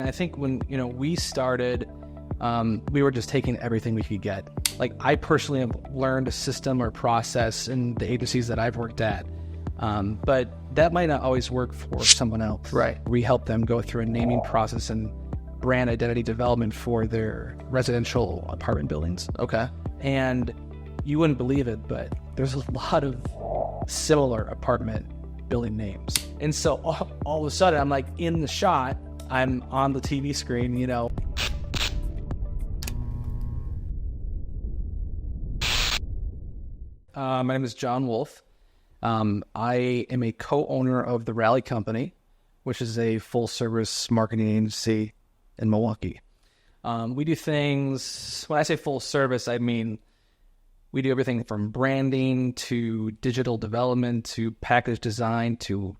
I think when, we started, we were just taking everything we could get. Like, I personally have learned a system or process in the agencies that I've worked at. But that might not always work for someone else. Right. We help them go through a naming process and brand identity development for their residential apartment buildings. Okay. And you wouldn't believe it, but there's a lot of similar apartment building names. And so all of a sudden, I'm like in the shot, I'm on the TV screen, My name is Jon Wolf. I am a co-owner of the Rally Company, which is a full-service marketing agency in Milwaukee. We do things, when I say full service, I mean we do everything from branding to digital development to package design to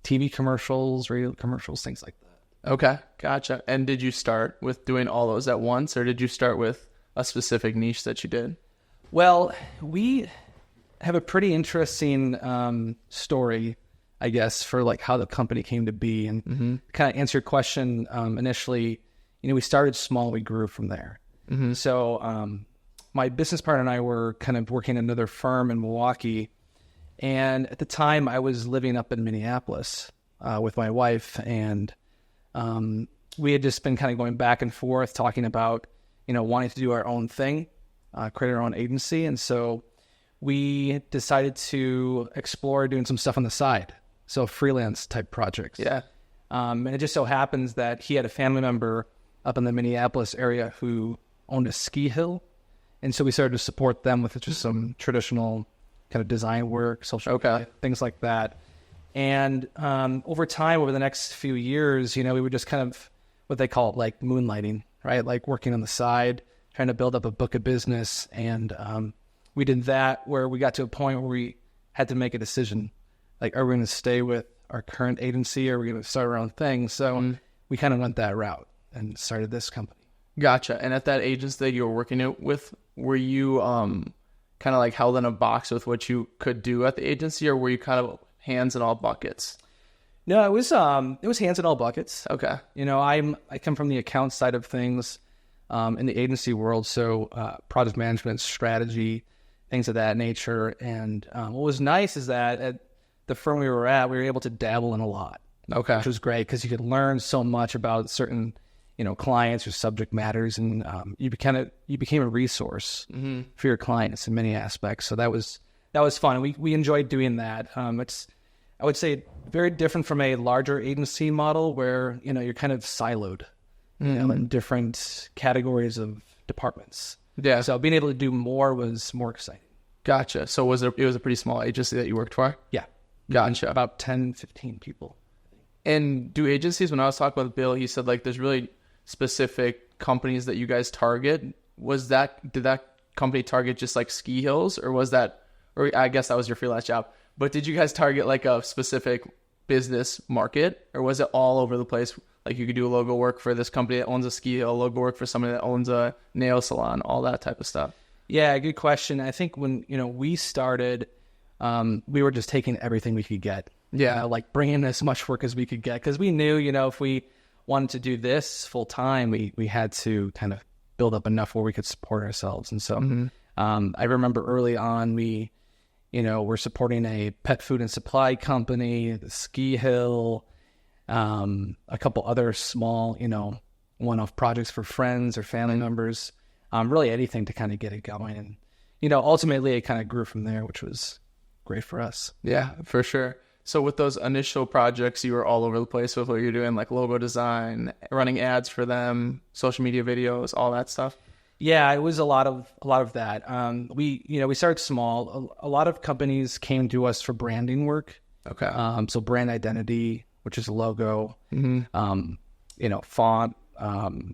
TV commercials, radio commercials, things like that. Okay, gotcha. And did you start with doing all those at once, or did you start with a specific niche that you did? Well, we have a pretty interesting story, I guess, for like how the company came to be. And kind of answer your question initially, we started small, we grew from there. So my business partner and I were kind of working at another firm in Milwaukee. And at the time, I was living up in Minneapolis with my wife. And we had just been kind of going back and forth talking about, wanting to do our own thing, create our own agency. And so we decided to explore doing some stuff on the side. So freelance type projects. Yeah. And it just so happens that he had a family member up in the Minneapolis area who owned a ski hill. And so we started to support them with just some traditional kind of design work, social media, things like that. And over time, over the next few years, we would just kind of what they call it, like moonlighting, right? Like working on the side, trying to build up a book of business. And we did that where we got to a point where we had to make a decision. Like, are we going to stay with our current agency or are we going to start our own thing? So we kind of went that route and started this company. Gotcha. And at that agency that you were working with, were you kind of like held in a box with what you could do at the agency, or were you kind of hands in all buckets? No, it was hands in all buckets. Okay. I come from the account side of things in the agency world, so product management, strategy, things of that nature. And what was nice is that at the firm we were at, we were able to dabble in a lot. Okay. Which was great because you could learn so much about certain, clients or subject matters, and you became a resource for your clients in many aspects. So that was fun. We enjoyed doing that. It's, I would say, very different from a larger agency model where, you're kind of siloed, in different categories of departments. Yeah. So being able to do more was more exciting. Gotcha. So it was a pretty small agency that you worked for? Yeah. Gotcha. About 10, 15 people. And do agencies, when I was talking with Bill, he said like there's really specific companies that you guys target. Did that company target just like ski hills, or I guess that was your freelance job, but did you guys target like a specific business market, or was it all over the place? Like you could do logo work for this company that owns a ski hill, logo work for somebody that owns a nail salon, all that type of stuff? Yeah, good question. I think when, we started, we were just taking everything we could get. Yeah. Like bringing as much work as we could get. Because we knew, if we wanted to do this full time, we had to kind of build up enough where we could support ourselves. And so I remember early on, we, we're supporting a pet food and supply company, the ski hill, a couple other small, one-off projects for friends or family members, really anything to kind of get it going. And, ultimately it kind of grew from there, which was great for us. Yeah, for sure. So with those initial projects, you were all over the place with what you're doing, like logo design, running ads for them, social media videos, all that stuff. Yeah, it was a lot of that. We started small. A lot of companies came to us for branding work. Okay. So brand identity, which is a logo, font,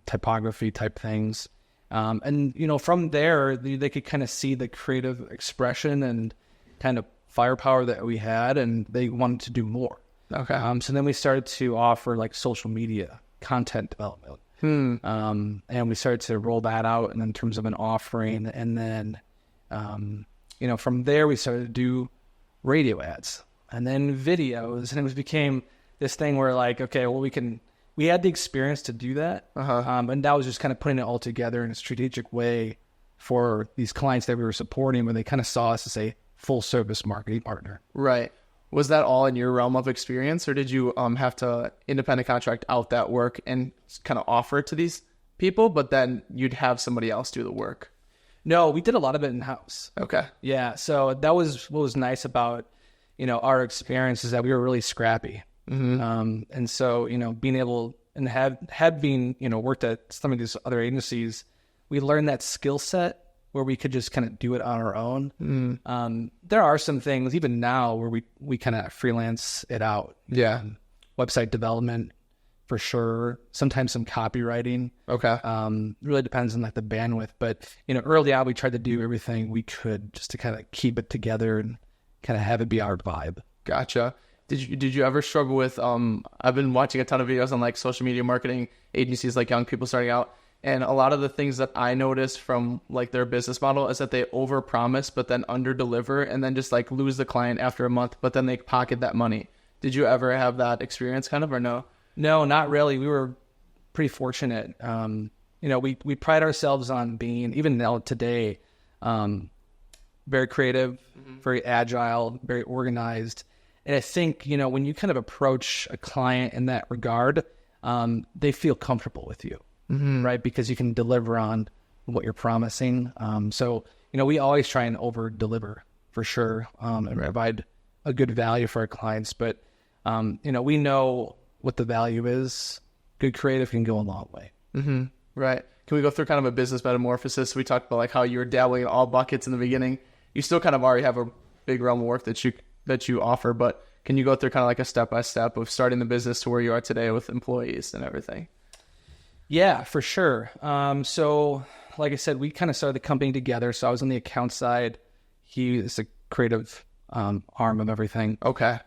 typography type things. And, from there, they could kind of see the creative expression and kind of firepower that we had, and they wanted to do more. Okay. So then we started to offer like social media content development. And we started to roll that out in terms of an offering. And then, from there we started to do radio ads and then videos, and it became this thing where like, okay, well, we can we had the experience to do that. And that was just kind of putting it all together in a strategic way for these clients that we were supporting, where they kind of saw us as a full service marketing partner. Right. Was that all in your realm of experience, or did you have to independent contract out that work and kind of offer it to these people, but then you'd have somebody else do the work? No, we did a lot of it in-house. Okay. Yeah. So that was what was nice about, our experience, is that we were really scrappy. And so, being able and had been, worked at some of these other agencies, we learned that skill set where we could just kind of do it on our own. There are some things even now where we kind of freelance it out. Yeah. Website development for sure. Sometimes some copywriting. Okay. Really depends on like the bandwidth, but early on we tried to do everything we could just to kind of keep it together and kind of have it be our vibe. Gotcha. Did you ever struggle with, I've been watching a ton of videos on like social media marketing agencies, like young people starting out. And a lot of the things that I noticed from like their business model is that they overpromise, but then under-deliver, and then just like lose the client after a month, but then they pocket that money. Did you ever have that experience kind of, or no? No, not really. We were pretty fortunate. We pride ourselves on being, even now today, very creative, very agile, very organized. And I think, when you kind of approach a client in that regard, they feel comfortable with you. Right? Because you can deliver on what you're promising. So, we always try and over deliver for sure, and provide a good value for our clients. But, we know what the value is. Good creative can go a long way. Right. Can we go through kind of a business metamorphosis? We talked about like how you were dabbling in all buckets in the beginning. You still kind of already have a big realm of work that you offer, but can you go through kind of like a step-by-step of starting the business to where you are today with employees and everything? Yeah, for sure. So like I said, we kind of started the company together. So I was on the account side. He is the creative arm of everything. Okay.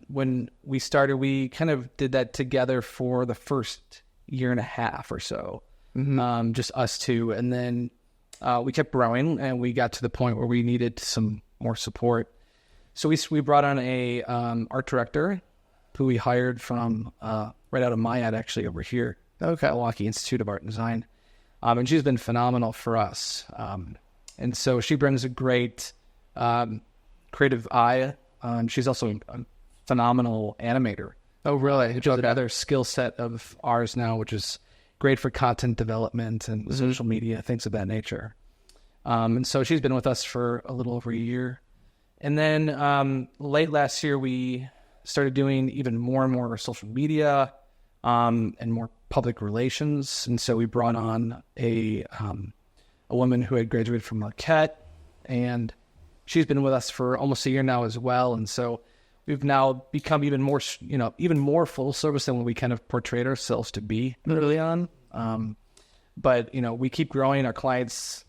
When we started, we kind of did that together for the first year and a half or so, just us two. And then we kept growing, and we got to the point where we needed some more support. So we brought on a art director who we hired from right out of my ad, actually, over here. Okay. Milwaukee Institute of Art and Design. And she's been phenomenal for us. And so she brings a great creative eye. She's also a phenomenal animator. Oh, really? Which is another skill set of ours now, which is great for content development and social media, things of that nature. And so she's been with us for a little over a year. And then late last year, we started doing even more and more social media and more public relations. And so we brought on a woman who had graduated from Marquette, and she's been with us for almost a year now as well. And so we've now become even more full service than what we kind of portrayed ourselves to be early on. But we keep growing. Our clients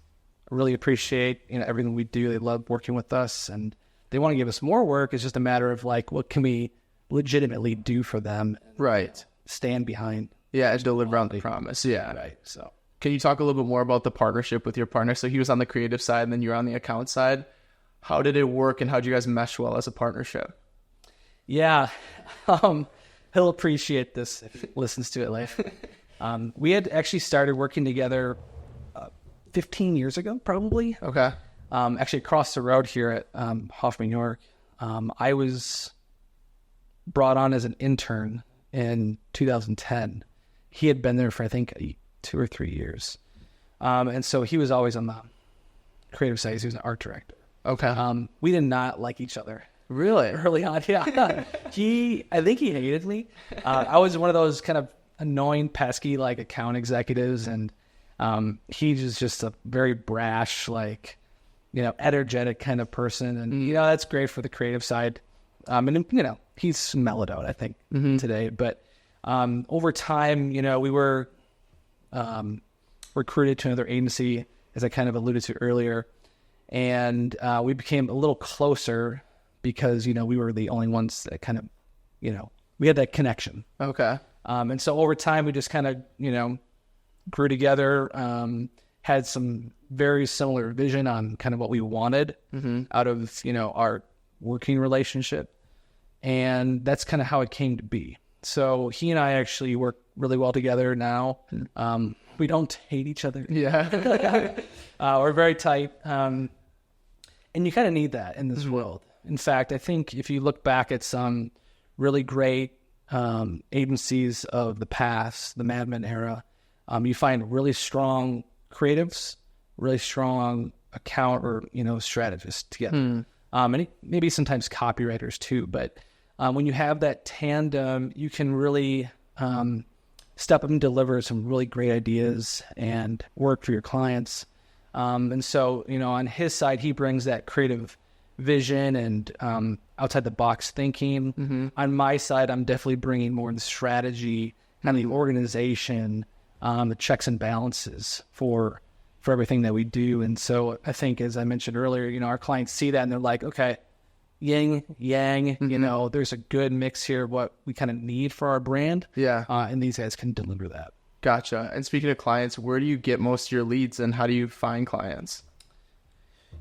really appreciate everything we do. They love working with us, and they want to give us more work. It's just a matter of like, what can we legitimately do for them? Right. Stand behind. Yeah, and deliver on the promise. Yeah. Right. So can you talk a little bit more about the partnership with your partner? So he was on the creative side, and then you're on the account side. How did it work, and how did you guys mesh well as a partnership? Yeah. He'll appreciate this if he listens to it later. We had actually started working together 15 years ago, probably. Okay. Actually across the road here at Hoffman, York. I was brought on as an intern in 2010. He had been there for, I think, 2 or 3 years. And so he was always on the creative side. He was an art director. Okay. We did not like each other. Really? Early on, yeah. I think he hated me. I was one of those kind of annoying, pesky, like, account executives, and he was just a very brash, like, energetic kind of person, and that's great for the creative side. And he's mellowed out, I think, today. But over time, we were recruited to another agency, as I kind of alluded to earlier, and we became a little closer because we were the only ones that kind of we had that connection. Okay. And so over time, we just kind of grew together. Had some very similar vision on kind of what we wanted out of our working relationship, and that's kind of how it came to be. So he and I actually work really well together now. We don't hate each other. Yeah. We're very tight. And you kind of need that in this world. In fact, I think if you look back at some really great agencies of the past, the Mad Men era, you find really strong creatives, really strong account or, strategists together. And maybe sometimes copywriters too. But when you have that tandem, you can really step up and deliver some really great ideas and work for your clients. And so, on his side, he brings that creative vision and outside the box thinking. On my side, I'm definitely bringing more the strategy and the organization, the checks and balances for everything that we do. And so I think, as I mentioned earlier, our clients see that and they're like, okay, yin, yang, there's a good mix here of what we kind of need for our brand. Yeah. And these guys can deliver that. Gotcha. And speaking of clients, where do you get most of your leads and how do you find clients?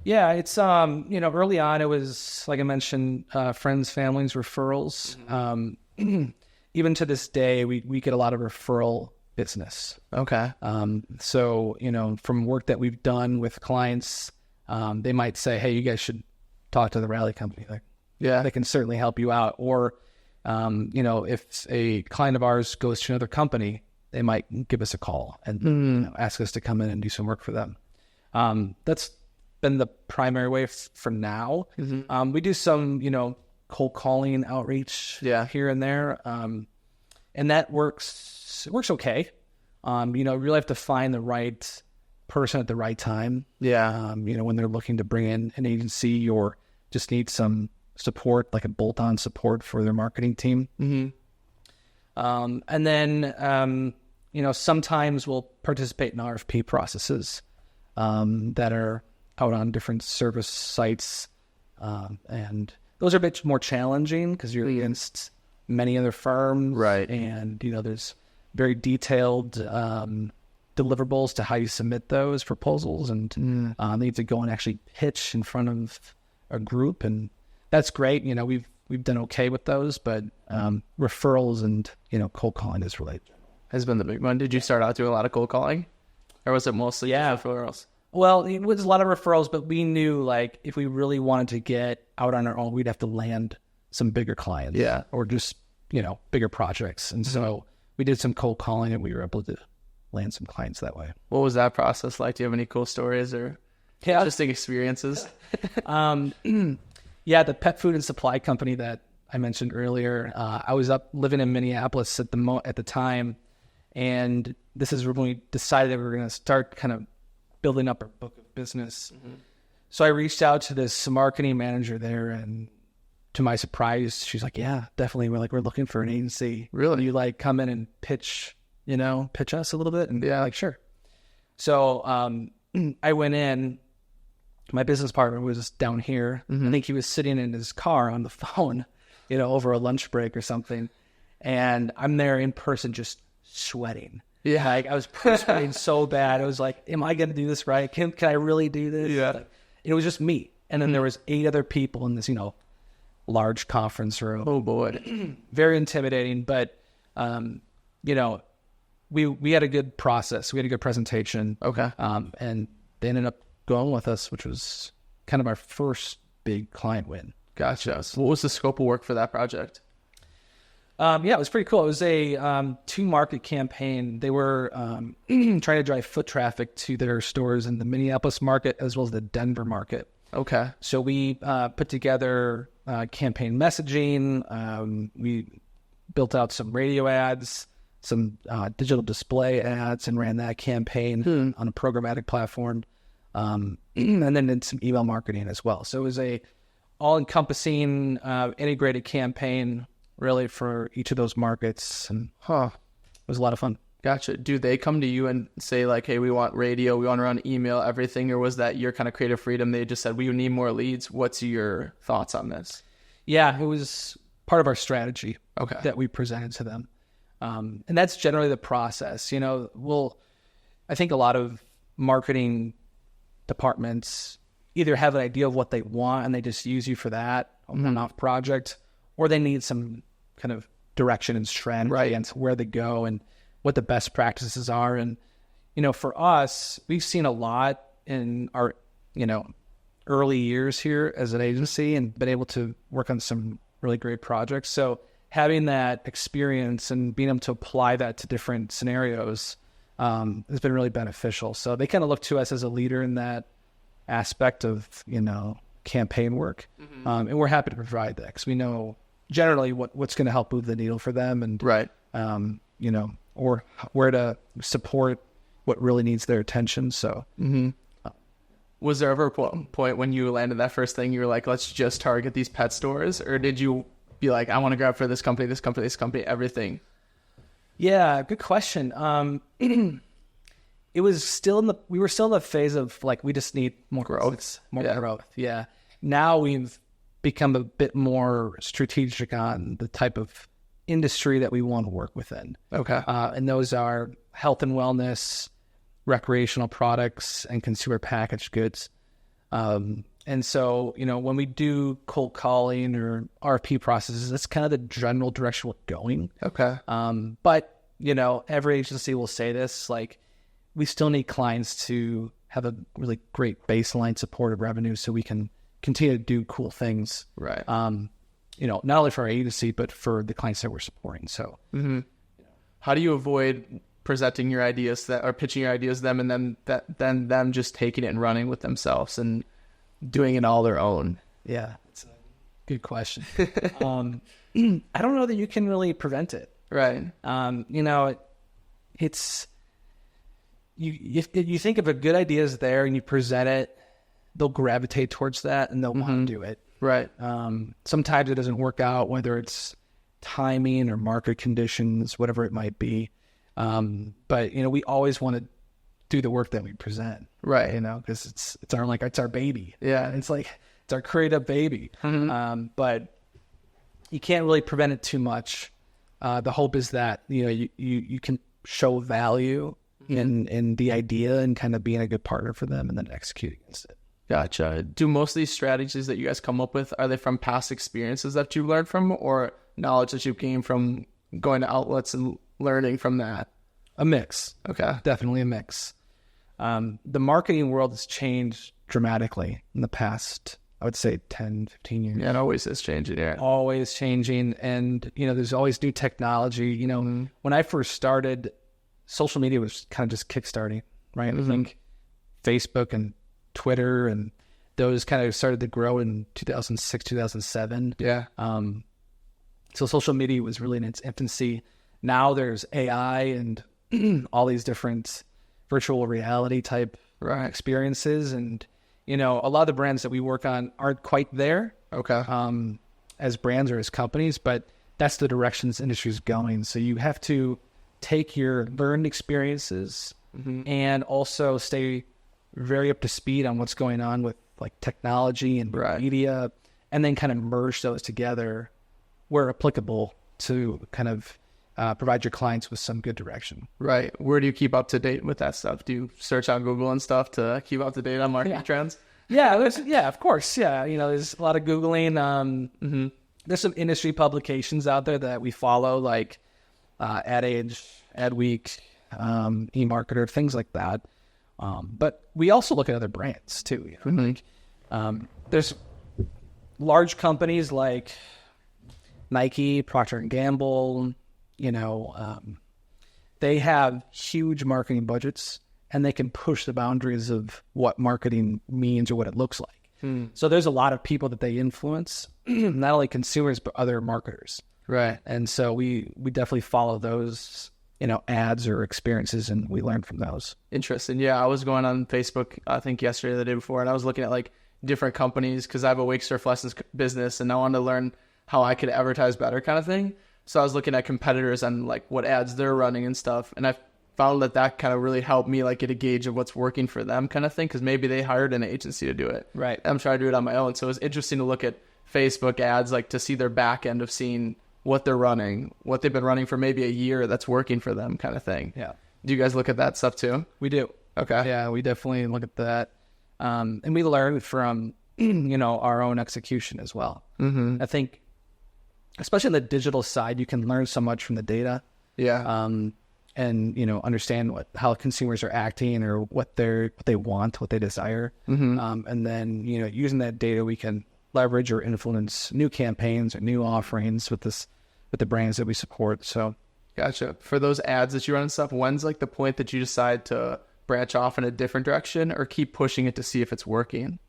Yeah, it's, early on, it was, like I mentioned, friends, families, referrals. Even to this day, we get a lot of referral business. Okay. So, from work that we've done with clients, they might say, hey, you guys should talk to the Rally company. Like, yeah, they can certainly help you out. Or, if a client of ours goes to another company, they might give us a call and ask us to come in and do some work for them. That's been the primary way for now. We do some, cold calling outreach here and there. And that works okay. You really have to find the right person at the right time. Yeah. When they're looking to bring in an agency or just need some support, like a bolt-on support for their marketing team. And then, sometimes we'll participate in RFP processes that are out on different service sites. And those are a bit more challenging because you're against many other firms. Right. And, there's very detailed deliverables to how you submit those proposals. And they need to go and actually pitch in front of a group. And that's great. We've done okay with those, but referrals and, cold calling is really has been the big one. Did you start out doing a lot of cold calling? Or was it mostly referrals? Well, it was a lot of referrals, but we knew, like, if we really wanted to get out on our own, we'd have to land some bigger clients. Yeah. Or just, bigger projects. And so we did some cold calling and we were able to land some clients that way. What was that process like? Do you have any cool stories or interesting experiences? Yeah, the pet food and supply company that I mentioned earlier, I was up living in Minneapolis at the time, and this is when we decided that we were going to start kind of building up our book of business. So I reached out to this marketing manager there, and to my surprise, she's like, yeah, definitely. We're looking for an agency. Really? You come in and pitch us a little bit? And like, sure. So I went in. My business partner was down here. I think he was sitting in his car on the phone, over a lunch break or something. And I'm there in person just sweating. Yeah. Like, I was perspiring so bad. I was like, am I going to do this right? Can I really do this? Yeah. Like, it was just me. And then there was 8 other people in this, large conference room. Oh, boy. Very intimidating. But, we had a good process. We had a good presentation. Okay. And they ended up going with us, which was kind of our first big client win. Gotcha. So what was the scope of work for that project? It was pretty cool. It was a 2-market campaign. They were trying to drive foot traffic to their stores in the Minneapolis market as well as the Denver market. Okay. So we put together campaign messaging. We built out some radio ads, some digital display ads, and ran that campaign on a programmatic platform. And then did some email marketing as well. So it was a all-encompassing integrated campaign really for each of those markets. And it was a lot of fun. Gotcha. Do they come to you and say like, hey, we want radio, we want to run email, everything? Or was that your kind of creative freedom? They just said, we need more leads. What's your thoughts on this? Yeah, it was part of our strategy that we presented to them. And that's generally the process. I think a lot of marketing departments either have an idea of what they want and they just use you for that, a one-off project, or they need some kind of direction and strategy Right. and where they go and what the best practices are. And, you know, for us, we've seen a lot in our, you know, early years here as an agency and been able to work on some really great projects. So having that experience and being able to apply that to different scenarios has been really beneficial. So they kind of look to us as a leader in that aspect of, you know, campaign work. And we're happy to provide that because we know generally what's going to help move the needle for them and, Right. you know, or where to support what really needs their attention. So Was there ever a point when you landed that first thing, you were like, let's just target these pet stores? Or did you be like, I want to grab for this company, everything? yeah, good question. It was still we were still in the phase of like, we just need more growth, growth. Yeah. Now we've become a bit more strategic on the type of industry that we want to work within. Okay. And those are health and wellness, recreational products, and consumer packaged goods. And so, you know, when we do cold calling or RFP processes, that's kind of the general direction we're going. Okay. But, you know, every agency will say this, like, we still need clients to have a really great baseline support of revenue so we can continue to do cool things. Right. You know, not only for our agency, but for the clients that we're supporting. So How do you avoid presenting your ideas or pitching your ideas to them and then them just taking it and running with themselves and doing it all their own? yeah, it's a good question. I don't know that you can really prevent it. Right. You know, it's you think if a good idea is there and you present it, they'll gravitate towards that and they'll want to do it. Right. Sometimes it doesn't work out, whether it's timing or market conditions, whatever it might be. But you know, we always want to do the work that we present, Right. you know, because it's our baby. Yeah. It's like it's our creative baby. But you can't really prevent it too much. The hope is that, you know, you can show value in the idea and kind of being a good partner for them and then execute against it. Gotcha. Do most of these strategies that you guys come up with, are they from past experiences that you've learned from or knowledge that you've gained from going to outlets and learning from that? A mix. Okay. Definitely a mix. The marketing world has changed dramatically in the past, I would say 10, 15 years. Yeah, it always is changing. Yeah. Always changing. And, you know, there's always new technology. You know, when I first started, social media was kind of just kickstarting, right? I think Facebook and Twitter and those kind of started to grow in 2006, 2007. Yeah. So social media was really in its infancy. Now there's AI and all these different virtual reality type experiences. And, you know, a lot of the brands that we work on aren't quite there. Okay. As brands or as companies, but that's the direction this industry is going. So you have to take your learned experiences and also stay very up to speed on what's going on with like technology and media, and then kind of merge those together where applicable to kind of provide your clients with some good direction. Right. Where do you keep up to date with that stuff? Do you search on Google and stuff to keep up to date on marketing trends? Yeah, of course. Yeah, you know, there's a lot of Googling. There's some industry publications out there that we follow, like Ad Age, Adweek, eMarketer, things like that. But we also look at other brands too. You know? Like, there's large companies like Nike, Procter and Gamble. You know, they have huge marketing budgets, and they can push the boundaries of what marketing means or what it looks like. So there's a lot of people that they influence, not only consumers but other marketers. Right. And so we definitely follow those, you know, ads or experiences, and we learn from those. Interesting. Yeah, I was going on Facebook, I think yesterday or the day before, and I was looking at like different companies because I have a wake surf lessons business, and I wanted to learn how I could advertise better kind of thing. So I was looking at competitors and like what ads they're running and stuff, and I found that kind of really helped me like get a gauge of what's working for them kind of thing, because maybe they hired an agency to do it. Right. I'm trying to do it on my own. So it was interesting to look at Facebook ads, like to see their back end of seeing what they're running, what they've been running for maybe a year that's working for them kind of thing. Yeah. Do you guys look at that stuff too? We do. Okay. Yeah, we definitely look at that. And we learn from, you know, our own execution as well. I think especially on the digital side, you can learn so much from the data. Yeah. And understand how consumers are acting or what they want, what they desire. And then using that data, we can leverage or influence new campaigns or new offerings with the brands that we support. So gotcha. For those ads that you run and stuff, when's like the point that you decide to branch off in a different direction or keep pushing it to see if it's working?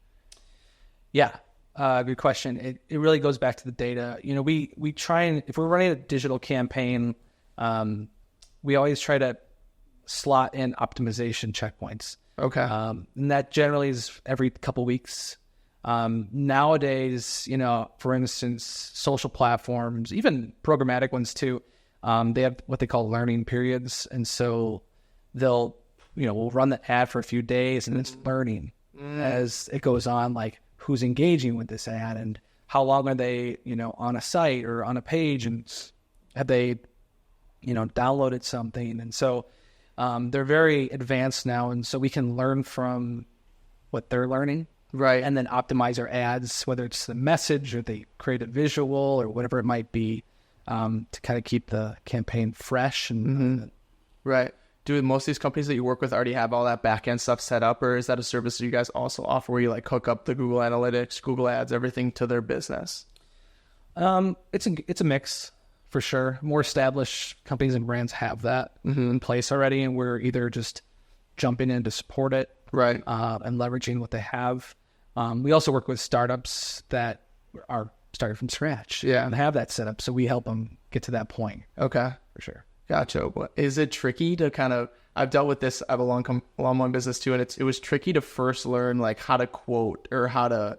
Yeah. Good question. It really goes back to the data. We try, and if we're running a digital campaign, we always try to slot in optimization checkpoints. Okay. And that generally is every couple weeks. Nowadays, for instance, social platforms, even programmatic ones too, they have what they call learning periods. And so we'll run the ad for a few days and it's learning as it goes on, like who's engaging with this ad and how long are they, on a site or on a page, and have they downloaded something. And so they're very advanced now, and so we can learn from what they're learning, right? And then optimize our ads, whether it's the message or the creative visual or whatever it might be, to kind of keep the campaign fresh. And right. Do most of these companies that you work with already have all that back-end stuff set up, or is that a service that you guys also offer where you like hook up the Google Analytics, Google Ads, everything to their business? It's a mix. For sure. More established companies and brands have that in place already, and we're either just jumping in to support it, right, and leveraging what they have. We also work with startups that are started from scratch, and have that set up, so we help them get to that point. Okay, for sure. Gotcha. But is it tricky to kind of? I've dealt with this. I have a long business too, and it was tricky to first learn like how to quote or how to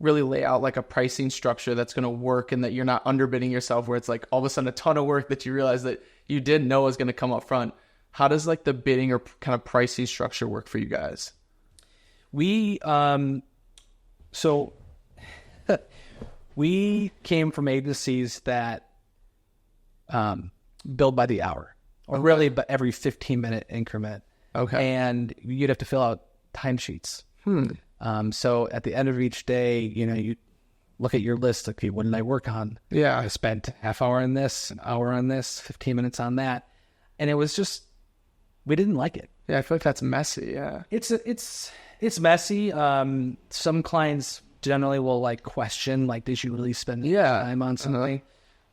really lay out like a pricing structure that's going to work and that you're not underbidding yourself where it's like all of a sudden a ton of work that you realize that you didn't know was going to come up front. How does like the bidding or kind of pricing structure work for you guys? We, so we came from agencies that billed by the hour or really but every 15-minute increment. Okay. And you'd have to fill out timesheets. So at the end of each day, you look at your list. Okay, what did I work on? Yeah. I spent half hour on this, an hour on this, 15 minutes on that. And it was just, we didn't like it. Yeah. I feel like that's messy. Yeah. It's messy. Some clients generally will like question, like, did you really spend time on something?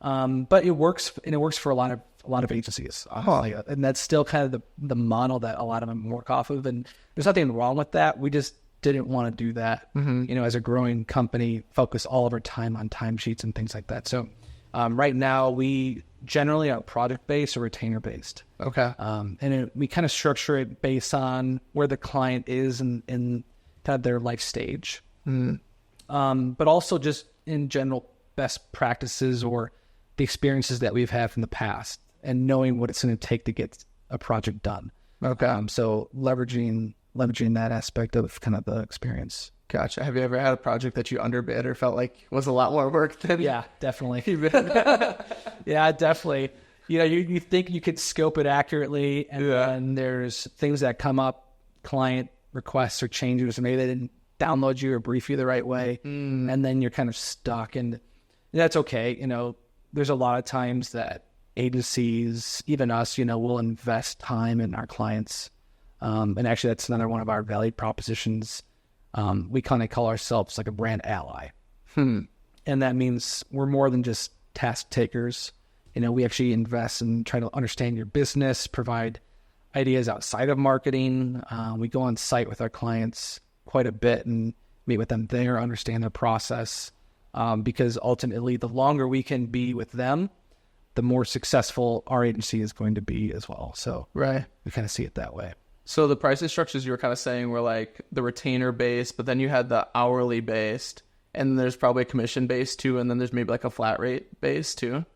But it works, and it works for a lot of agencies, honestly. And that's still kind of the model that a lot of them work off of. And there's nothing wrong with that. We just didn't want to do that. As a growing company, focus all of our time on timesheets and things like that. So right now we generally are project-based or retainer-based. Okay. We kind of structure it based on where the client is in kind of their life stage. But also just in general best practices or the experiences that we've had from the past and knowing what it's going to take to get a project done. Okay. So leveraging that aspect of kind of the experience. Gotcha. Have you ever had a project that you underbid or felt like was a lot more work than? Yeah, definitely. Yeah, definitely. You think you could scope it accurately, and then there's things that come up, client requests or changes, or maybe they didn't download you or brief you the right way, and then you're kind of stuck. And that's okay. There's a lot of times that agencies, even us, will invest time in our clients. And actually, that's another one of our value propositions. We kind of call ourselves like a brand ally. And that means we're more than just task takers. We actually invest and try to understand your business, provide ideas outside of marketing. We go on site with our clients quite a bit and meet with them there, understand their process. Because ultimately, the longer we can be with them, the more successful our agency is going to be as well. So we kind of see it that way. So the pricing structures you were kind of saying were like the retainer based, but then you had the hourly based, and there's probably a commission based too, and then there's maybe like a flat rate based too.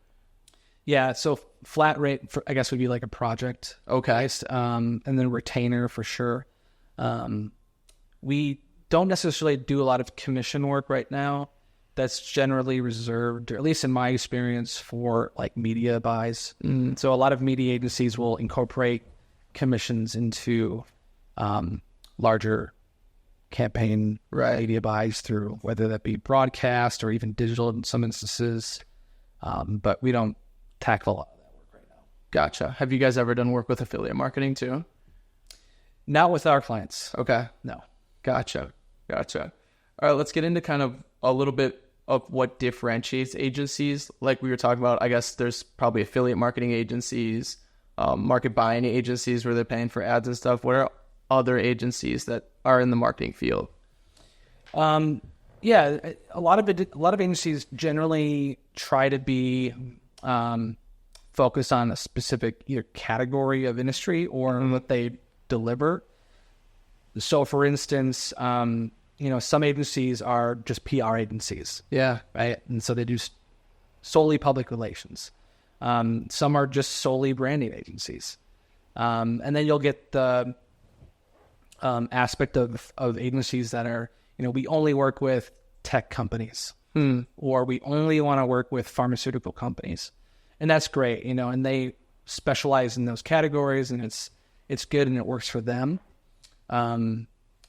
Yeah, so flat rate, I guess, would be like a project. Okay. And then retainer for sure. We don't necessarily do a lot of commission work right now. That's generally reserved, or at least in my experience, for like media buys. So a lot of media agencies will incorporate commissions into larger campaign media buys through whether that be broadcast or even digital in some instances. but we don't tackle a lot of that work right now. Gotcha. Have you guys ever done work with affiliate marketing too? Not with our clients. Okay. No. Gotcha. All right, let's get into kind of a little bit of what differentiates agencies. Like we were talking about, I guess there's probably affiliate marketing agencies, market buying agencies where they're paying for ads and stuff. What are other agencies that are in the marketing field? Yeah, a lot of agencies generally try to be focused on a specific either category of industry or what they deliver. So, for instance, some agencies are just PR agencies. Yeah. Right. And so they do solely public relations. Some are just solely branding agencies. And then you'll get the aspect of agencies that are, we only work with tech companies or we only want to work with pharmaceutical companies. And that's great, and they specialize in those categories and it's good and it works for them.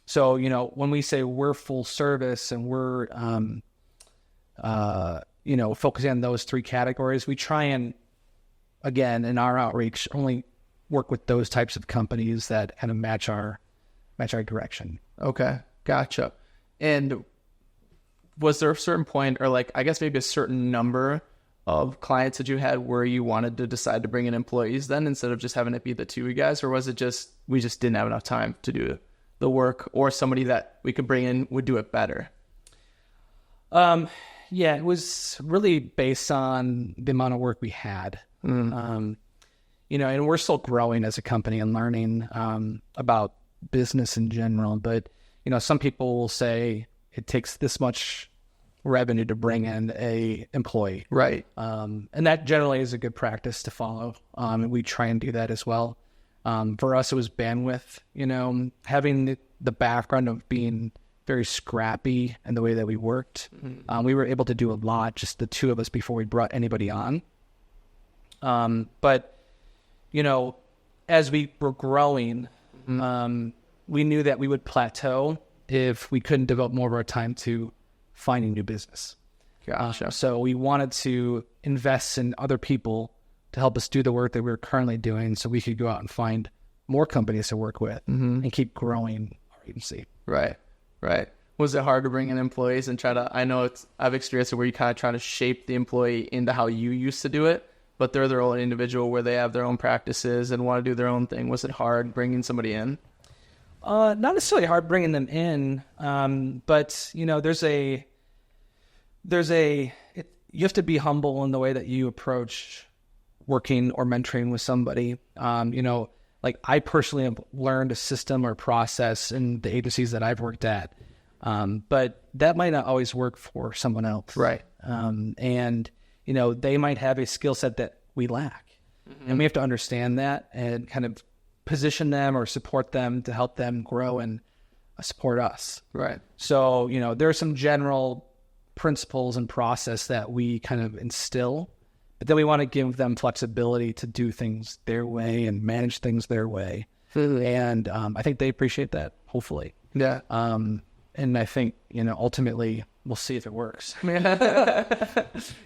So, when we say we're full service and we're, focusing on those three categories, we try and, again, in our outreach, only work with those types of companies that kind of match our direction. Okay. Gotcha. And was there a certain point or I guess maybe a certain number of clients that you had where you wanted to decide to bring in employees then instead of just having it be the two of you guys? Or was it just, we just didn't have enough time to do the work or somebody that we could bring in would do it better? Yeah, it was really based on the amount of work we had. And we're still growing as a company and learning about business in general. But, some people will say it takes this much revenue to bring in a employee. Right. And that generally is a good practice to follow. And we try and do that as well. For us, it was bandwidth, having the background of being very scrappy in the way that we worked. We were able to do a lot, just the two of us before we brought anybody on. But, as we were growing, we knew that we would plateau if we couldn't devote more of our time to finding new business. Gotcha. So we wanted to invest in other people to help us do the work that we were currently doing so we could go out and find more companies to work with and keep growing our agency. Right. Was it hard to bring in employees and I've experienced it where you kind of try to shape the employee into how you used to do it, but they're their own individual where they have their own practices and want to do their own thing. Was it hard bringing somebody in? Not necessarily hard bringing them in, but you have to be humble in the way that you approach working or mentoring with somebody. I personally have learned a system or process in the agencies that I've worked at, but that might not always work for someone else. Right. And they might have a skill set that we lack, and we have to understand that and kind of position them or support them to help them grow and support us. Right. So, there are some general principles and process that we kind of instill, but then we want to give them flexibility to do things their way and manage things their way. And I think they appreciate that, hopefully. Yeah. And I think, ultimately we'll see if it works.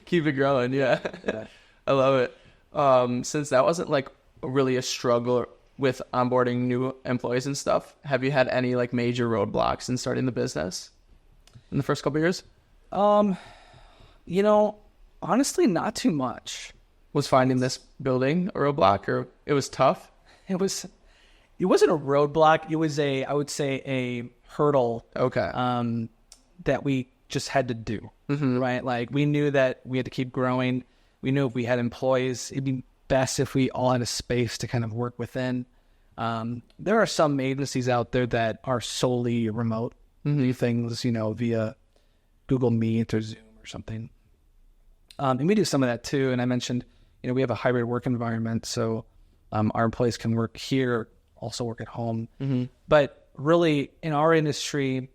Keep it growing. Yeah. I love it. Since that wasn't really a struggle with onboarding new employees and stuff, have you had any major roadblocks in starting the business in the first couple of years? Honestly, not too much. Was finding this building a roadblock, or it was tough? It wasn't a roadblock. It was I would say a hurdle. Okay. That we just had to do. Right. We knew that we had to keep growing. We knew if we had employees, it'd be best if we all had a space to kind of work within. There are some agencies out there that are solely remote, do things, via Google Meet or Zoom or something. And we do some of that too. And I mentioned, we have a hybrid work environment. So our employees can work here, also work at home. But really in our industry,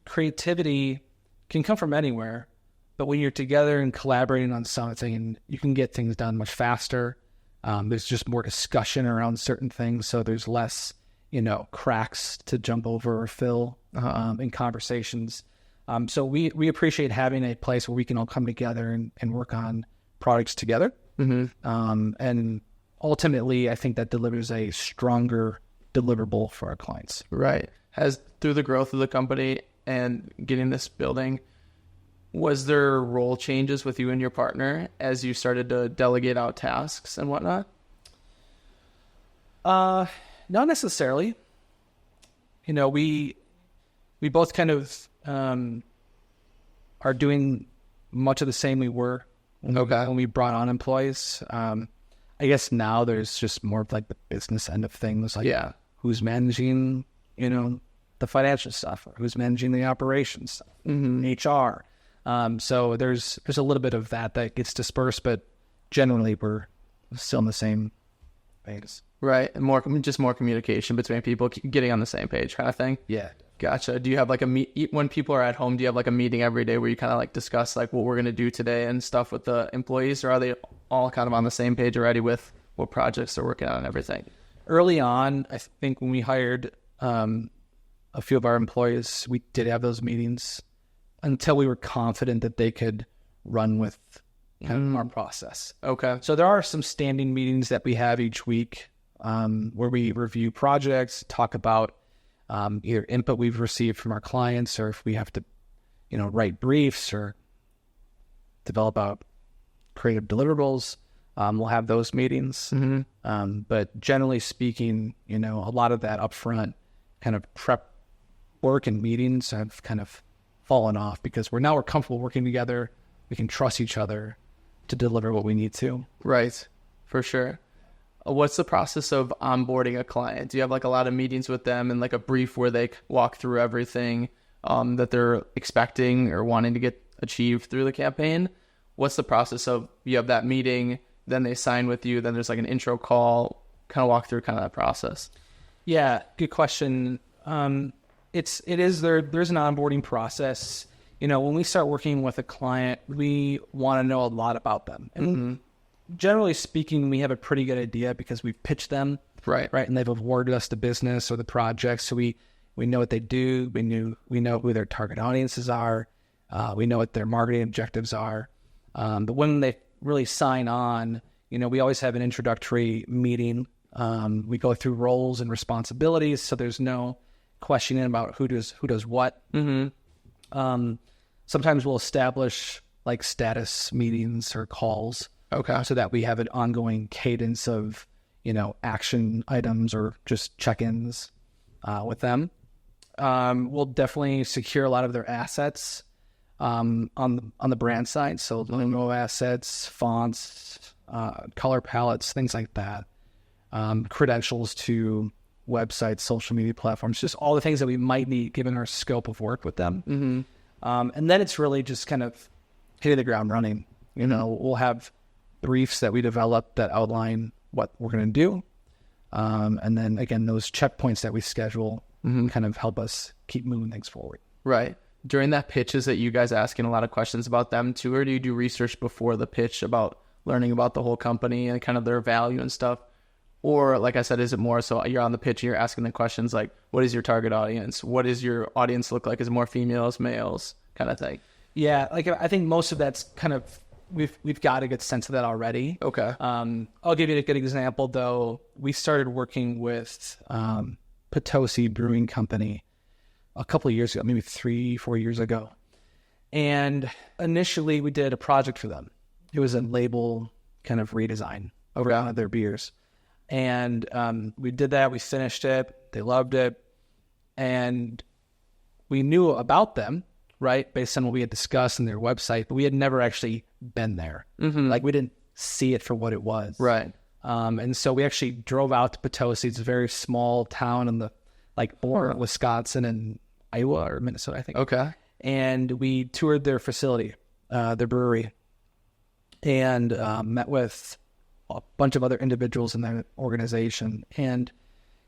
creativity can come from anywhere. But when you're together and collaborating on something, you can get things done much faster. There's just more discussion around certain things. So there's less, cracks to jump over or fill in conversations. So we appreciate having a place where we can all come together and work on products together. And ultimately, I think that delivers a stronger deliverable for our clients. Right. Has through the growth of the company and getting this building, was there role changes with you and your partner as you started to delegate out tasks and whatnot? Not necessarily. You know, we both kind of are doing much of the same we were when we brought on employees. I guess now there's just more of like the business end of things, like who's managing, you know, the financial stuff, or who's managing the operations stuff, HR. So there's a little bit of that gets dispersed, but generally we're still in the same phase. Right. And more communication between people getting on the same page kind of thing. Yeah. Gotcha. Do you have like when people are at home, do you have like a meeting every day where you kind of like discuss like what we're going to do today and stuff with the employees, or are they all kind of on the same page already with what projects they're working on and everything? Early on, I think when we hired a few of our employees, we did have those meetings until we were confident that they could run with kind of our process. Okay. So there are some standing meetings that we have each week where we review projects, talk about either input we've received from our clients, or if we have to, you know, write briefs or develop out creative deliverables. We'll have those meetings. But generally speaking, you know, a lot of that upfront kind of prep work and meetings have kind of fallen off because we're comfortable working together. We can trust each other to deliver what we need to. Right. For sure. What's the process of onboarding a client? Do you have like a lot of meetings with them and like a brief where they walk through everything that they're expecting or wanting to get achieved through the campaign? What's the process of, you have that meeting, then they sign with you, then there's like an intro call, kind of walk through kind of that process? Yeah, good question. There's an onboarding process. You know, when we start working with a client, we want to know a lot about them. And generally speaking, we have a pretty good idea because we've pitched them, right, and they've awarded us the business or the project. So we know what they do. We know who their target audiences are. We know what their marketing objectives are. But when they really sign on, you know, we always have an introductory meeting. We go through roles and responsibilities, so there's no questioning about who does what. Sometimes we'll establish like status meetings or calls. Okay. So that we have an ongoing cadence of, you know, action items or just check-ins with them. We'll definitely secure a lot of their assets on the brand side. So logo assets, fonts, color palettes, things like that. Credentials to websites, social media platforms, just all the things that we might need given our scope of work with them. And then it's really just kind of hitting the ground running. You know, we'll have briefs that we develop that outline what we're going to do. And then again, those checkpoints that we schedule kind of help us keep moving things forward. Right. During that pitch, is it you guys asking a lot of questions about them too, or do you do research before the pitch about learning about the whole company and kind of their value and stuff? Or like I said, is it more so you're on the pitch and you're asking the questions like, what is your target audience? What does your audience look like? Is it more females, males, kind of thing? Yeah, like I think most of that's kind of, we've got a good sense of that already. Okay. I'll give you a good example though. We started working with Potosi Brewing Company a couple of years ago, maybe 3-4 years ago. And initially we did a project for them. It was a label kind of redesign over one of their beers. And we did that. We finished it. They loved it. And we knew about them, right, based on what we had discussed in their website, but we had never actually been there. Like we didn't see it for what it was. Right. And so we actually drove out to Potosi. It's a very small town in the border of Wisconsin and Iowa or Minnesota, I think. Okay. And we toured their facility, their brewery, and met with a bunch of other individuals in their organization. And,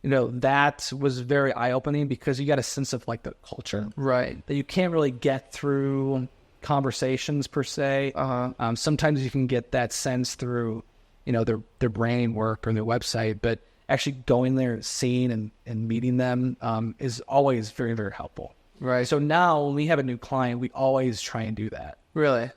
you know, that was very eye-opening because you got a sense of like the culture. Right. That you can't really get through conversations per se. Sometimes you can get that sense through, you know, their branding work or their website, but actually going there, seeing and meeting them is always very, very helpful. Right. So now when we have a new client, we always try and do that. Really?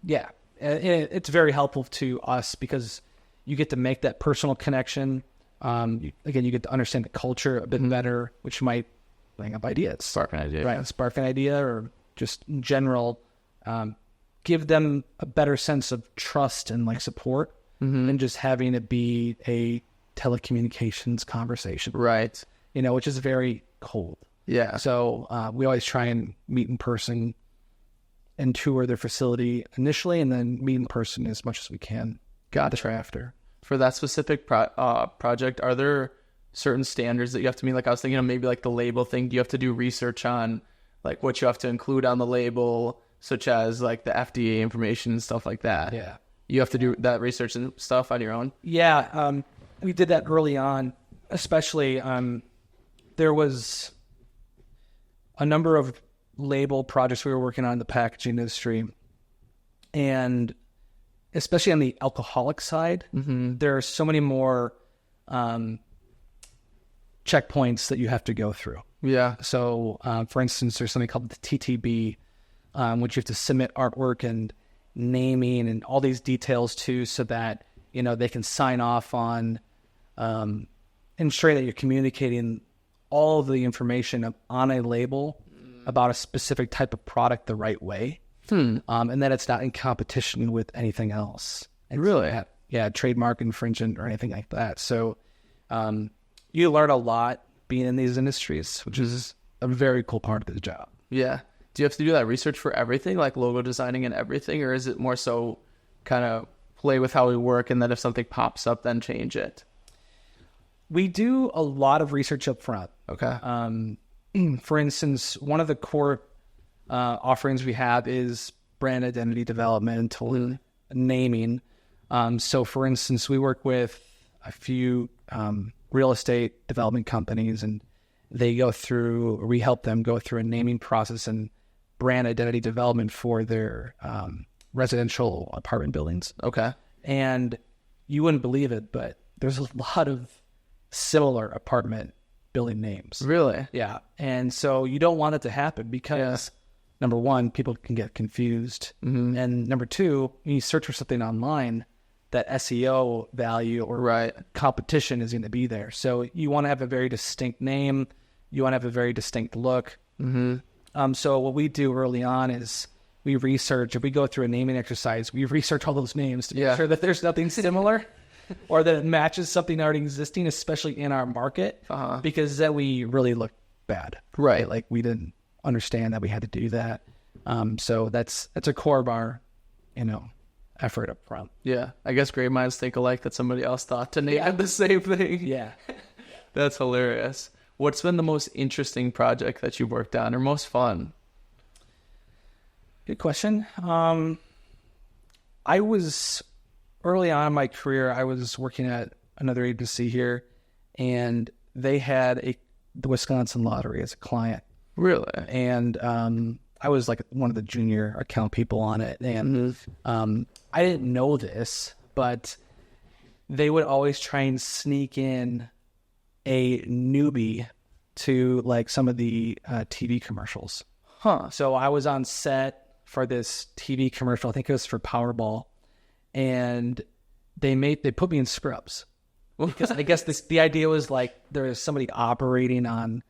Yeah. it's very helpful to us because you get to make that personal connection. Again, you get to understand the culture a bit better, which might bring up ideas. Spark an idea. Right, spark an idea, or just in general, give them a better sense of trust and like support than just having it be a telecommunications conversation. Right. Which is very cold. Yeah. So we always try and meet in person and tour their facility initially, and then meet in person as much as we can. Gotcha. After. For that specific project, are there certain standards that you have to meet? Like I was thinking, maybe like the label thing. Do you have to do research on like what you have to include on the label, such as like the FDA information and stuff like that? Yeah. You have to do that research and stuff on your own? Yeah. We did that early on, especially there was a number of label projects we were working on in the packaging industry, and especially on the alcoholic side, there are so many more checkpoints that you have to go through. Yeah. So, for instance, there's something called the TTB, which you have to submit artwork and naming and all these details to, so that they can sign off on ensuring that you're communicating all of the information on a label about a specific type of product the right way. And that it's not in competition with anything else. Really? Yeah, trademark infringement or anything like that. So you learn a lot being in these industries, which is a very cool part of the job. Yeah. Do you have to do that research for everything, like logo designing and everything, or is it more so kind of play with how we work, and then if something pops up, then change it? We do a lot of research up front. Okay. For instance, one of the core offerings we have is brand identity development, naming. So, for instance, we work with a few real estate development companies, and we help them go through a naming process and brand identity development for their residential apartment buildings. Okay. And you wouldn't believe it, but there's a lot of similar apartment building names. Really? Yeah. And so you don't want it to happen because, number one, people can get confused. And number two, when you search for something online, that SEO value or competition is going to be there. So you want to have a very distinct name. You want to have a very distinct look. So what we do early on is we research. If we go through a naming exercise, we research all those names to make sure that there's nothing similar or that it matches something already existing, especially in our market, because then we really look bad. Right. Like we didn't understand that we had to do that. So that's a core of our, effort up front. Yeah. I guess great minds think alike, that somebody else thought to name it the same thing. Yeah. That's hilarious. What's been the most interesting project that you've worked on, or most fun? Good question. I was early on in my career, I was working at another agency here, and they had the Wisconsin Lottery as a client. Really? And I was like one of the junior account people on it. And I didn't know this, but they would always try and sneak in a newbie to like some of the TV commercials. So I was on set for this TV commercial. I think it was for Powerball, and they put me in scrubs because I guess the idea was like there was somebody operating on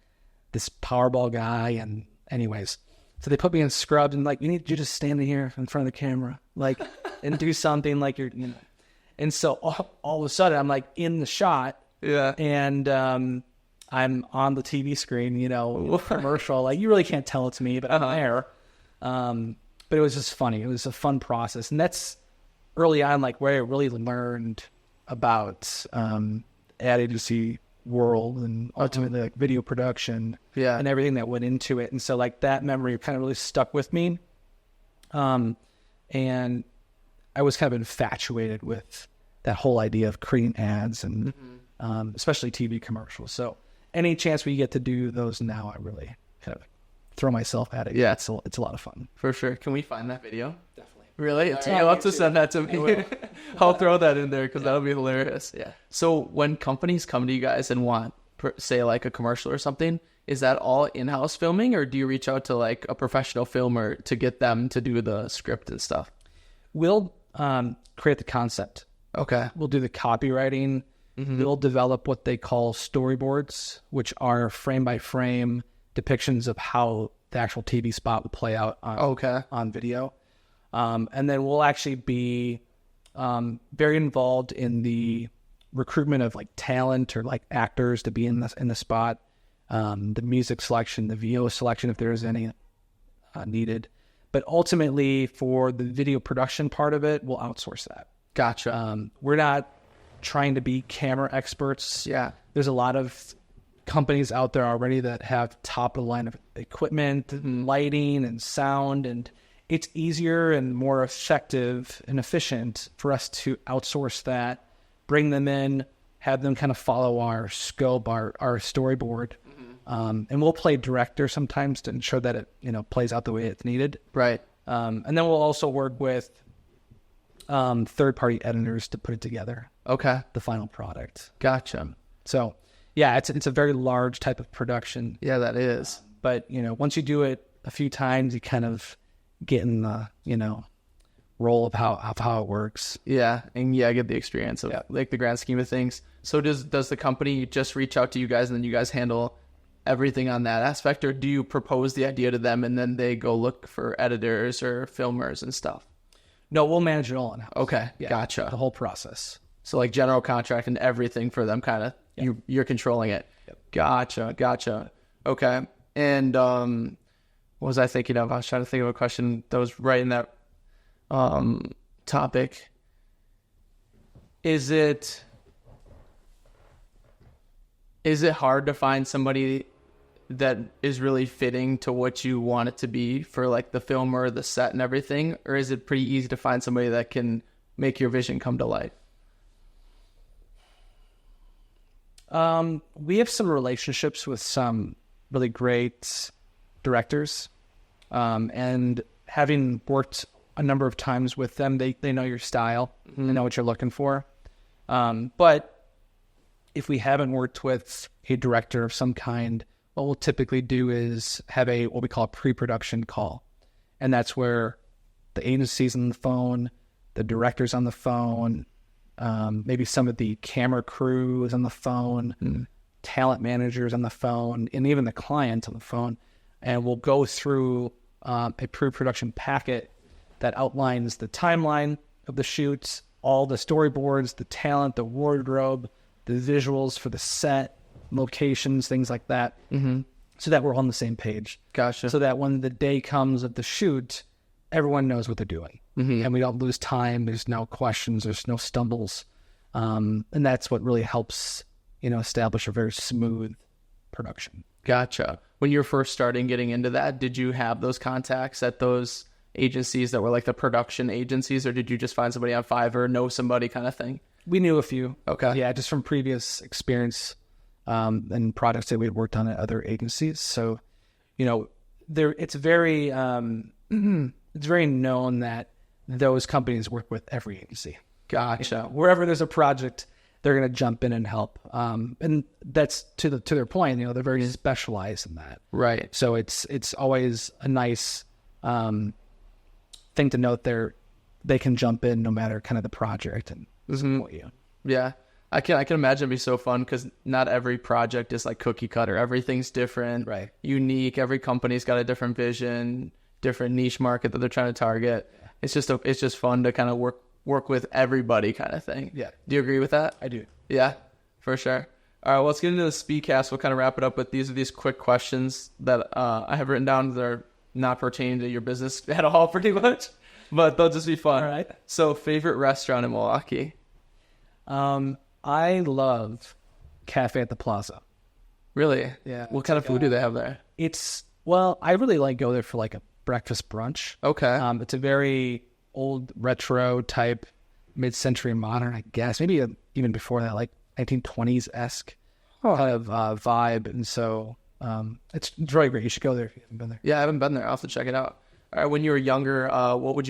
this Powerball guy, and anyways, so they put me in scrubs and like, we need you to stand here in front of the camera, like, and do something like and so all of a sudden I'm like in the shot, and I'm on the TV screen, commercial. Like, you really can't tell it's me, but I'm there. But it was just funny. It was a fun process. And that's early on, like, where I really learned about ad agency world and ultimately like video production and everything that went into it. And so like that memory kind of really stuck with me. And I was kind of infatuated with that whole idea of creating ads and especially TV commercials. So any chance we get to do those now, I really kind of throw myself at it. Yeah, it's a lot of fun. For sure. Can we find that video? Definitely. Really? You'll have to send that to me. I'll throw that in there because that'll be hilarious. Yeah. So when companies come to you guys and want, say, like a commercial or something, is that all in-house filming, or do you reach out to like a professional filmer to get them to do the script and stuff? We'll create the concept. Okay. We'll do the copywriting. We'll develop what they call storyboards, which are frame by frame depictions of how the actual TV spot would play out on video. And then we'll actually be very involved in the recruitment of like talent or like actors to be in the spot, the music selection, the VO selection if there's any needed. But ultimately, for the video production part of it, we'll outsource that. Gotcha. We're not trying to be camera experts. Yeah. There's a lot of companies out there already that have top of the line of equipment, and lighting and sound, and it's easier and more effective and efficient for us to outsource that, bring them in, have them kind of follow our scope, our storyboard. And we'll play director sometimes to ensure that it plays out the way it's needed. Right. And then we'll also work with third-party editors to put it together. Okay. The final product. Gotcha. So, yeah, it's a very large type of production. Yeah, that is. But, once you do it a few times, you kind of get in the, role of how it works. Yeah, and I get the experience of like the grand scheme of things. So does the company just reach out to you guys and then you guys handle everything on that aspect, or do you propose the idea to them and then they go look for editors or filmers and stuff? No, we'll manage it all in-house. Okay, Yeah, gotcha. the whole process. So like general contract and everything for them, kind of you're controlling it. Yep. Gotcha. Okay. And what was I thinking of? I was trying to think of a question that was right in that topic. Is it hard to find somebody that is really fitting to what you want it to be for like the film or the set and everything? Or is it pretty easy to find somebody that can make your vision come to life? We have some relationships with some really great directors, and having worked a number of times with them, they know your style, they know what you're looking for. But if we haven't worked with a director of some kind, what we'll typically do is have what we call a pre-production call. And that's where the agency's on the phone, the director's on the phone, maybe some of the camera crew is on the phone, talent managers on the phone, and even the client on the phone. And we'll go through a pre-production packet that outlines the timeline of the shoots, all the storyboards, the talent, the wardrobe, the visuals for the set, locations, things like that, so that we're all on the same page. Gotcha. So that when the day comes of the shoot, everyone knows what they're doing. And we don't lose time. There's no questions. There's no stumbles. And that's what really helps, establish a very smooth production. Gotcha. When you were first starting getting into that, did you have those contacts at those agencies that were like the production agencies, or did you just find somebody on Fiverr, know somebody kind of thing? We knew a few. Okay. Yeah, just from previous experience and products that we had worked on at other agencies. So, it's very it's very known that those companies work with every agency. Gotcha. Wherever there's a project, they're going to jump in and help. And that's to their point. They're very specialized in that. Right. So it's always a nice thing to note. They can jump in no matter kind of the project and support you. Yeah. I can imagine it'd be so fun because not every project is like cookie cutter. Everything's different, Right? Unique. Every company's got a different vision, different niche market that they're trying to target. It's just fun to kind of work with everybody kind of thing. Yeah. Do you agree with that? I do. Yeah, for sure. All right, well, let's get into the Speedcast. We'll kind of wrap it up with these quick questions that I have written down that are not pertaining to your business at all, pretty much, but they'll just be fun. All right. So, favorite restaurant in Milwaukee? I love Cafe at the Plaza. Really? Yeah. What kind of food do they have there? I really like go there for like a breakfast brunch. Okay. It's a very old retro type, mid-century modern, I guess. Maybe even before that, like 1920s-esque kind of vibe. And so it's really great. You should go there if you haven't been there. Yeah, I haven't been there. I'll have to check it out. All right. When you were younger, what did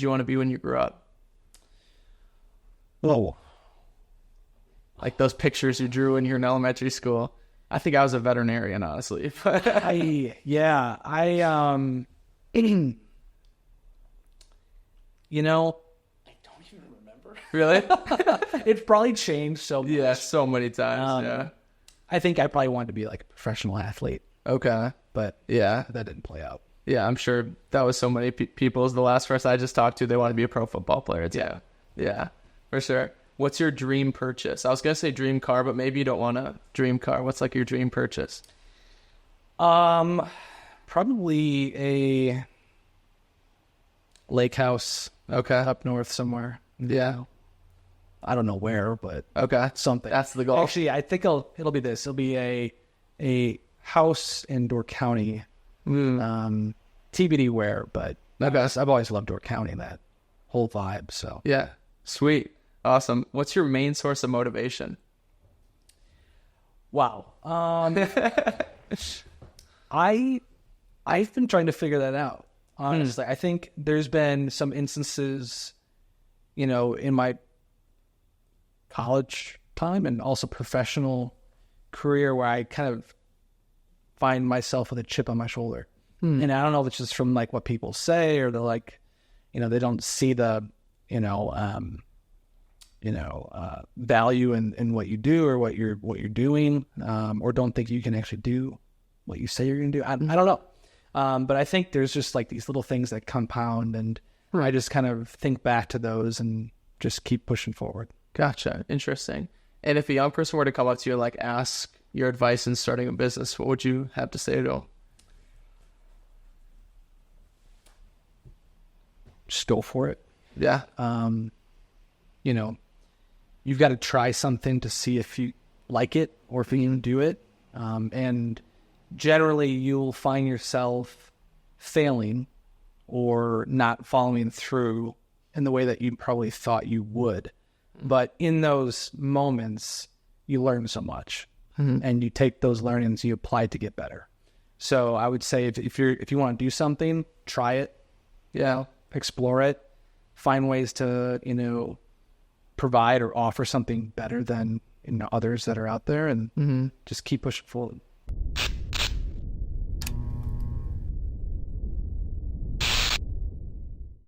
you want to be when you grew up? Oh. Like those pictures you drew when you were in elementary school. I think I was a veterinarian, honestly. I Really? It's probably changed so much. Yeah, so many times. Yeah. I think I probably wanted to be like a professional athlete, Okay. but Yeah. that didn't play out. Yeah, I'm sure that was so many people. The last person I just talked to, they want to be a pro football player. Yeah. Yeah, for sure. What's your dream purchase? I was going to say dream car, but maybe you don't want a dream car. What's like your dream purchase? Probably a lake house Okay. up north somewhere. Yeah. I don't know where, but Okay. something. That's the goal. Actually, I think it'll be this. It'll be a house in Door County. TBD where, but I've always loved Door County, that whole vibe. So Yeah. Sweet. Awesome. What's your main source of motivation? wow. I've been trying to figure that out. Honestly, I think there's been some instances, in my college time and also professional career where I kind of find myself with a chip on my shoulder. And I don't know if it's just from like what people say, or they're like, they don't see the, value in what you do or what you're doing, or don't think you can actually do what you say you're going to do. I don't know. But I think there's just like these little things that compound, and I just kind of think back to those and just keep pushing forward. Gotcha. Interesting. And if a young person were to come up to you and like ask your advice in starting a business, what would you have to say to them? Just go for it. Yeah. You've got to try something to see if you like it or if you can do it. And generally you'll find yourself failing or not following through in the way that you probably thought you would. But in those moments, you learn so much, and you take those learnings, you apply to get better. So I would say if you want to do something, try it. Yeah. Explore it, find ways to, provide or offer something better than others that are out there, and just keep pushing forward.